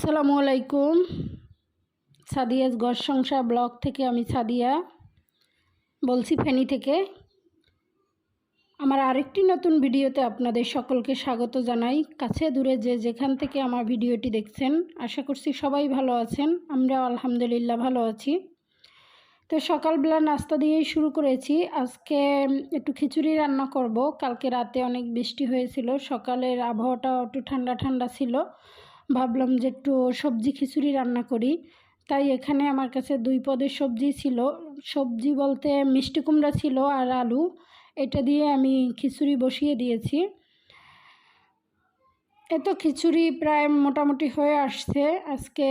আসসালামু আলাইকুম। সাদিয়াস ঘর সংসার ব্লগ থেকে আমি সাদিয়া বলছি, ফেনী থেকে। আমার আরেকটি নতুন ভিডিওতে আপনাদের সকলকে স্বাগত জানাই। কাছে দূরে যে যেখান থেকে আমার ভিডিওটি দেখছেন, আশা করছি সবাই ভালো আছেন। আমরা আলহামদুলিল্লাহ ভালো আছি। তো সকালবেলা নাস্তা দিয়েই শুরু করেছি। আজকে একটু খিচুড়ি রান্না করব। কালকে রাতে অনেক বৃষ্টি হয়েছিল, সকালের আবহাওয়াটা একটু ঠান্ডা ঠান্ডা ছিল। ভাবলাম যে একটু সবজি খিচুড়ি রান্না করি। তাই এখানে আমার কাছে 2 পদের সবজি ছিল। সবজি বলতে মিষ্টি কুমড়া ছিল আর আলু। এটা দিয়ে আমি খিচুড়ি বসিয়ে দিয়েছি। এত খিচুড়ি প্রায় মোটামুটি হয়ে আসছে। আজকে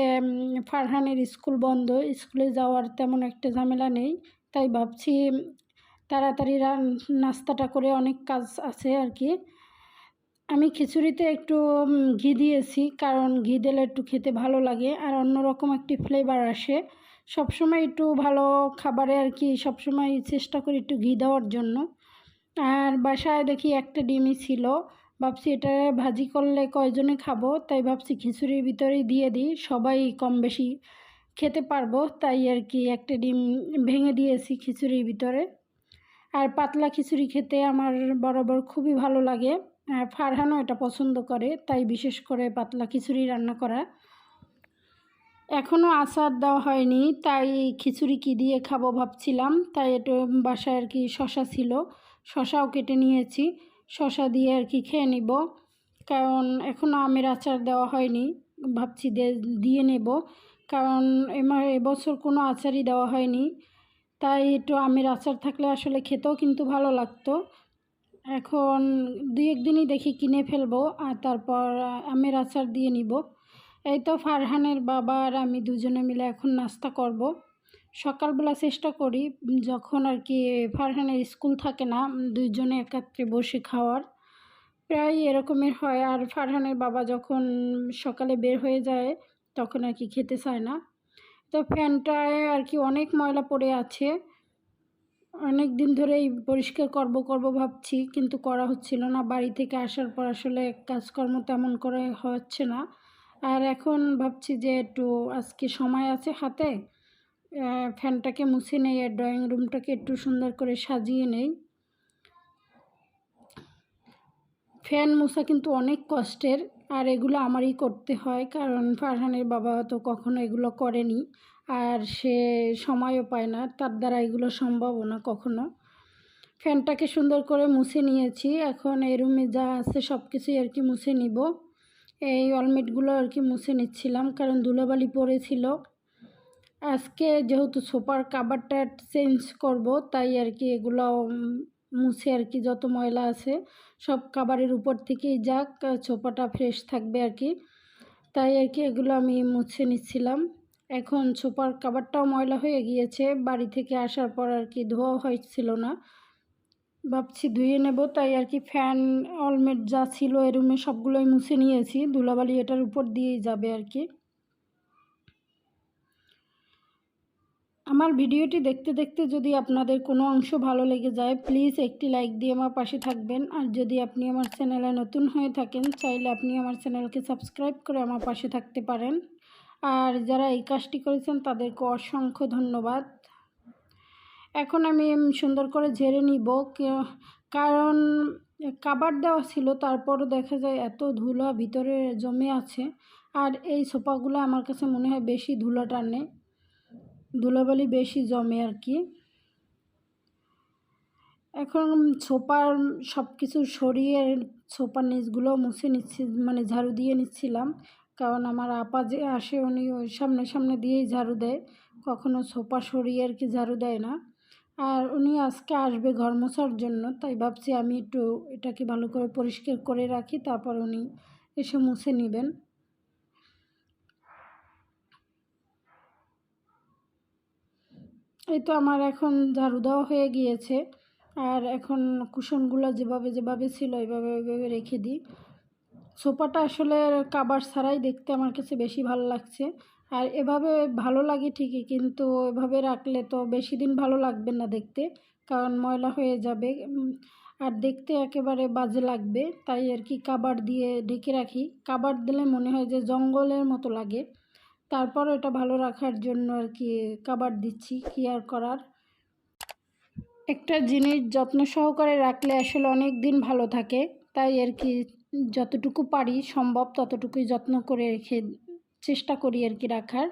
ফারহানের স্কুল বন্ধ, স্কুলে যাওয়ার তেমন একটা ঝামেলা নেই। তাই ভাবছি তাড়াতাড়ি নাস্তাটা করে, অনেক কাজ আছে আর কি। আমি খিচুড়িতে একটু ঘি দিয়েছি, কারণ ঘি দিলে একটু খেতে ভালো লাগে আর অন্যরকম একটি ফ্লেভার আসে। সবসময় একটু ভালো খাবারে আর কি সবসময় চেষ্টা করি একটু ঘি দেওয়ার জন্য। আর বাসায় দেখি একটা ডিমই ছিল। ভাবছি এটা ভাজি করলে কয়জনে খাবো, তাই ভাবছি খিচুড়ির ভিতরেই দিয়ে দিই, সবাই কম বেশি খেতে পারবো। তাই আর কি একটা ডিম ভেঙে দিয়েছি খিচুড়ির ভিতরে। আর পাতলা খিচুড়ি খেতে আমার বরাবর খুবই ভালো লাগে। ফারহানও এটা পছন্দ করে, তাই বিশেষ করে পাতলা খিচুড়ি রান্না করা। এখনও আচার দেওয়া হয়নি, তাই খিচুড়ি কী দিয়ে খাবো ভাবছিলাম। তাই একটু বাসায় আর কি শশা ছিল, শশাও কেটে নিয়েছি। শশা দিয়ে আর কি খেয়ে নিব, কারণ এখনও আমের আচার দেওয়া হয়নি। ভাবছি দিয়ে নেব, কারণ এবছর কোনো আচারই দেওয়া হয়নি। তাই একটু আমের আচার থাকলে আসলে খেতেও কিন্তু ভালো লাগতো। এখন 2-1 দিনই দেখি কিনে ফেলবো, আর তারপর আমের আচার দিয়ে নিব। এই তো ফারহানের বাবা আর আমি দুজনে মিলে এখন নাস্তা করব। সকালবেলা চেষ্টা করি যখন আর কি ফারহানের স্কুল থাকে না, দুইজনে একত্রে বসে খাওয়ার। প্রায় এরকমের হয়। আর ফারহানের বাবা যখন সকালে বের হয়ে যায় তখন আর কি খেতে চায় না। তো ফ্যানটায় আর কি অনেক ময়লা পড়ে আছে, অনেক দিন ধরেই পরিষ্কার করব ভাবছি, কিন্তু করা হচ্ছিল না। বাড়ি থেকে আসার পর আসলে কাজকর্ম তেমন করে হচ্ছে না। আর এখন ভাবছি যে একটু আজকে সময় আছে হাতে, ফ্যানটাকে মুছে নেই আর ড্রয়িং রুমটাকে একটু সুন্দর করে সাজিয়ে নেই। ফ্যান মোছা কিন্তু অনেক কষ্টের, আর এগুলো আমারই করতে হয়, কারণ ফারহানের বাবা তো কখনো এগুলো করেনি, আর সে সময়ও পায় না, তার দ্বারা এগুলো সম্ভবও না কখনো। ফ্যানটাকে সুন্দর করে মুছে নিয়েছি। এখন এই রুমে যা আছে সব কিছুই আর কি মুছে নিব। এই অলমেটগুলো আর কি মুছে নিচ্ছিলাম, কারণ ধুলোবালি পড়েছিল। আজকে যেহেতু সোফার কাভারটা চেঞ্জ করব, তাই আর কি এগুলো মুছে আর কি যত ময়লা আছে সব কাভারের উপর থেকেই যাক, সোফাটা ফ্রেশ থাকবে আর কি। তাই আর কি এগুলো আমি মুছে নিচ্ছিলাম। এখন সোফার কাভারটাও ময়লা হয়ে গিয়েছে, বাড়ি থেকে আসার পর আর কি ধোয়া হয়েছিল না, ভাবছি ধুয়ে নেব। তাই আর কি ফ্যান অলমেট যা ছিল এই রুমে সবগুলোই মুছে নিয়েছি, ধুলাবালি এটার উপর দিয়েই যাবে আর কি। আমার ভিডিওটি দেখতে দেখতে যদি আপনাদের কোনো অংশ ভালো লেগে যায়, প্লিজ একটি লাইক দিয়ে আমার পাশে থাকবেন। আর যদি আপনি আমার চ্যানেলে নতুন হয়ে থাকেন, চাইলে আপনি আমার চ্যানেলকে সাবস্ক্রাইব করে আমার পাশে থাকতে পারেন। আর যারা এই কাজটি করেছেন তাদেরকে অসংখ্য ধন্যবাদ। এখন আমি সুন্দর করে ঝেড়ে নিব, কারণ কাভার দেওয়া ছিল, তারপরও দেখা যায় এত ধুলা ভিতরে জমে আছে। আর এই সোফাগুলো আমার কাছে মনে হয় বেশি ধুলা টানে, ধুলাবালি বেশি জমে আর কি। এখন সোফার সব কিছু সরিয়ে সোফার নিচগুলো মুছে নিচ্ছি, মানে ঝাড়ু দিয়ে নিচ্ছিলাম, কারণ আমার আপা যে আসে উনি ওই সামনে সামনে দিয়েই ঝাড়ু দেয়, কখনো সোফা সরিয়ে আর কি ঝাড়ু দেয় না। আর উনি আজকে আসবে ঘর মোছার জন্য, তাই ভাবছি আমি একটু এটাকে ভালো করে পরিষ্কার করে রাখি, তারপর উনি এসে মুছে নেবেন। এই তো আমার এখন ঝাড়ু দেওয়া হয়ে গিয়েছে। আর এখন কুশনগুলো যেভাবে যেভাবে ছিল ওইভাবে রেখে দিই। সোফাটা আসলে কাভার ছাড়াই দেখতে আমার কাছে বেশি ভালো লাগছে। আর এভাবে ভালো লাগে ঠিকই, কিন্তু এভাবে রাখলে তো বেশি দিন ভালো লাগবে না দেখতে, কারণ ময়লা হয়ে যাবে। আর দেখতে একেবারে বাজে লাগবে, তাই আর কি কাবার দিয়ে ঢেকে রাখি। কাবার দিলে মনে হয় যে জঙ্গলের মতো লাগে, তারপর এটা ভালো রাখার জন্য আর কি কাবার দিচ্ছি, কি আর করার। একটা জিনিস যত্ন সহকারে রাখলে আসলে অনেক দিন ভালো থাকে, তাই আর কি যতটুকু পারি সম্ভব ততটুকুই যত্ন করে রেখে চেষ্টা করি আর কি রাখার।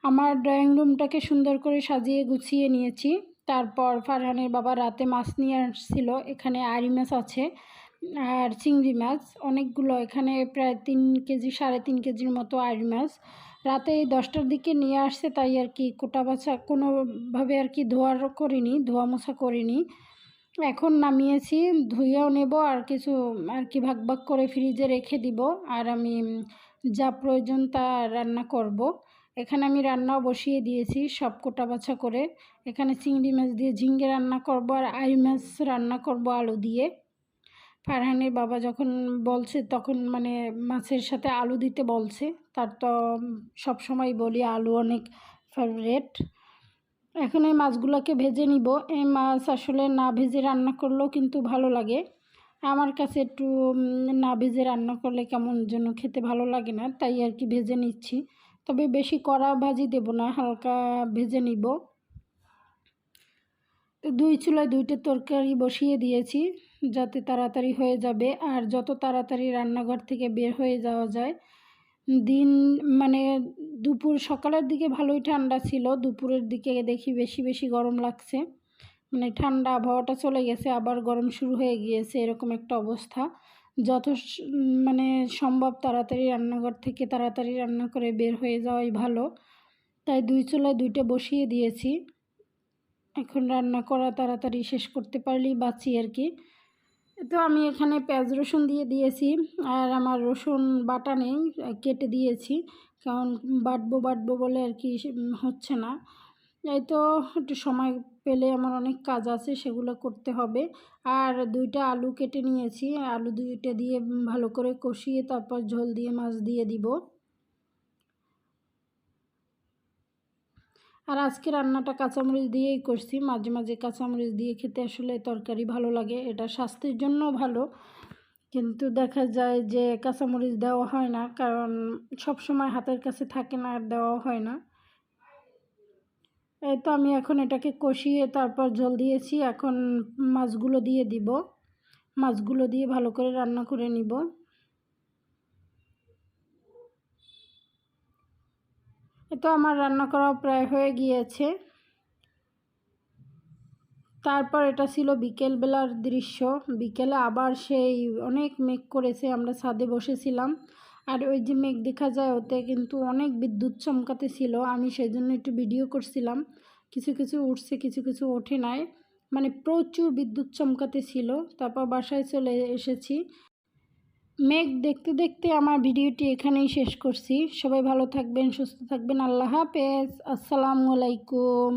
আমার ড্রয়িং রুমটাকে সুন্দর করে সাজিয়ে গুছিয়ে নিয়েছি। তারপর ফারহানের বাবা রাতে মাছ নিয়ে আসছিল, এখানে আড়ি মাছ আছে আর চিংড়ি মাছ অনেকগুলো, এখানে প্রায় 3 কেজি 3.5 কেজির মতো আড়ি মাছ রাতে 10টার দিকে নিয়ে আসছে, তাই আর কি কোটা বাছা কোনোভাবে আর কি ধোয়া মোছা করিনি। এখন নামিয়েছি, ধুয়েও নেব আর কিছু আর কি ভাগ ভাগ করে ফ্রিজে রেখে দিব, আর আমি যা প্রয়োজন তা রান্না করব। এখানে আমি রান্নাও বসিয়ে দিয়েছি সব কোটা বাছা করে। এখানে চিংড়ি মাছ দিয়ে ঝিঙ্গে রান্না করব আর আড়ি মাছ রান্না করব আলু দিয়ে। ফারহানের বাবা যখন বলছে তখন মানে মাছের সাথে আলু দিতে বলছে, তার তো সব সময় বলি আলু অনেক ফেভারিট। এখন এই মাছগুলোকে ভেজে নিব। এই মাছ আসলে না ভেজে রান্না করলেও কিন্তু ভালো লাগে, আমার কাছে একটু না ভেজে রান্না করলে কেমন যেন খেতে ভালো লাগে না, তাই আর কি ভেজে নিচ্ছি। তবে বেশি কড়া ভাজি দেব না, হালকা ভেজে নিব। তো 2 চুলায় 2টে তরকারি বসিয়ে দিয়েছি যাতে তাড়াতাড়ি হয়ে যাবে, আর যত তাড়াতাড়ি রান্নাঘর থেকে বের হয়ে যাওয়া যায়। দিন মানে সকালের দিকে ভালোই ঠান্ডা ছিল, দুপুরের দিকে দেখি বেশি বেশি গরম লাগছে, মানে ঠান্ডা আবহাওয়াটা চলে গেছে আবার গরম শুরু হয়ে গিয়েছে, এরকম একটা অবস্থা। যত মানে সম্ভব তাড়াতাড়ি রান্নাঘর থেকে তাড়াতাড়ি রান্না করে বের হয়ে যাওয়াই ভালো, তাই 2 চুলায় 2টে বসিয়ে দিয়েছি। এখন রান্না করা তাড়াতাড়ি শেষ করতে পারলেই বাঁচি আর কি। তো আমি এখানে পেঁয়াজ রসুন দিয়ে দিয়েছি, আর আমার রসুন বাটা নেই, কেটে দিয়েছি, কারণ বাটবো বলে আর কি হচ্ছে না। এই তো একটু সময় পেলে আমার অনেক কাজ আছে, সেগুলো করতে হবে। আর 2টা আলু কেটে নিয়েছি, আলু 2টা দিয়ে ভালো করে কষিয়ে তারপর ঝোল দিয়ে মাছ দিয়ে দিব। আর আজকে রান্নাটা কাঁচামরিচ দিয়েই করছি, মাঝে মাঝে কাঁচামরিচ দিয়ে খেতে আসলে তরকারি ভালো লাগে, এটা স্বাস্থ্যের জন্য ভালো। কিন্তু দেখা যায় যে কাঁচামরিচ দেওয়া হয় না, কারণ সব সময় হাতের কাছে থাকে না আর দেওয়া হয় না। এই তো আমি এখন এটাকে কষিয়ে তারপর ঝোল দিয়েছি, এখন মাছগুলো দিয়ে দিব, মাছগুলো দিয়ে ভালো করে রান্না করে নিব। তো আমার রান্না করা প্রায় হয়ে গিয়েছে। তারপর এটা ছিল বিকেলবেলার দৃশ্য, বিকেলে আবার সেই অনেক মেঘ করেছে, আমরা ছাদে বসেছিলাম, আর ওই যে মেঘ দেখা যায় ওতে কিন্তু অনেক বিদ্যুৎ চমকাতে ছিল, আমি সেই জন্য একটু ভিডিও করছিলাম। কিছু কিছু উঠছে কিছু কিছু ওঠে নাই, মানে প্রচুর বিদ্যুৎ চমকাতে ছিল। তারপর বাসায় চলে এসেছি। মেঘ দেখতে দেখতে আমার ভিডিওটি এখানেই শেষ করছি। সবাই ভালো থাকবেন, সুস্থ থাকবেন, আল্লাহ হাফেজ, আসসালামু আলাইকুম।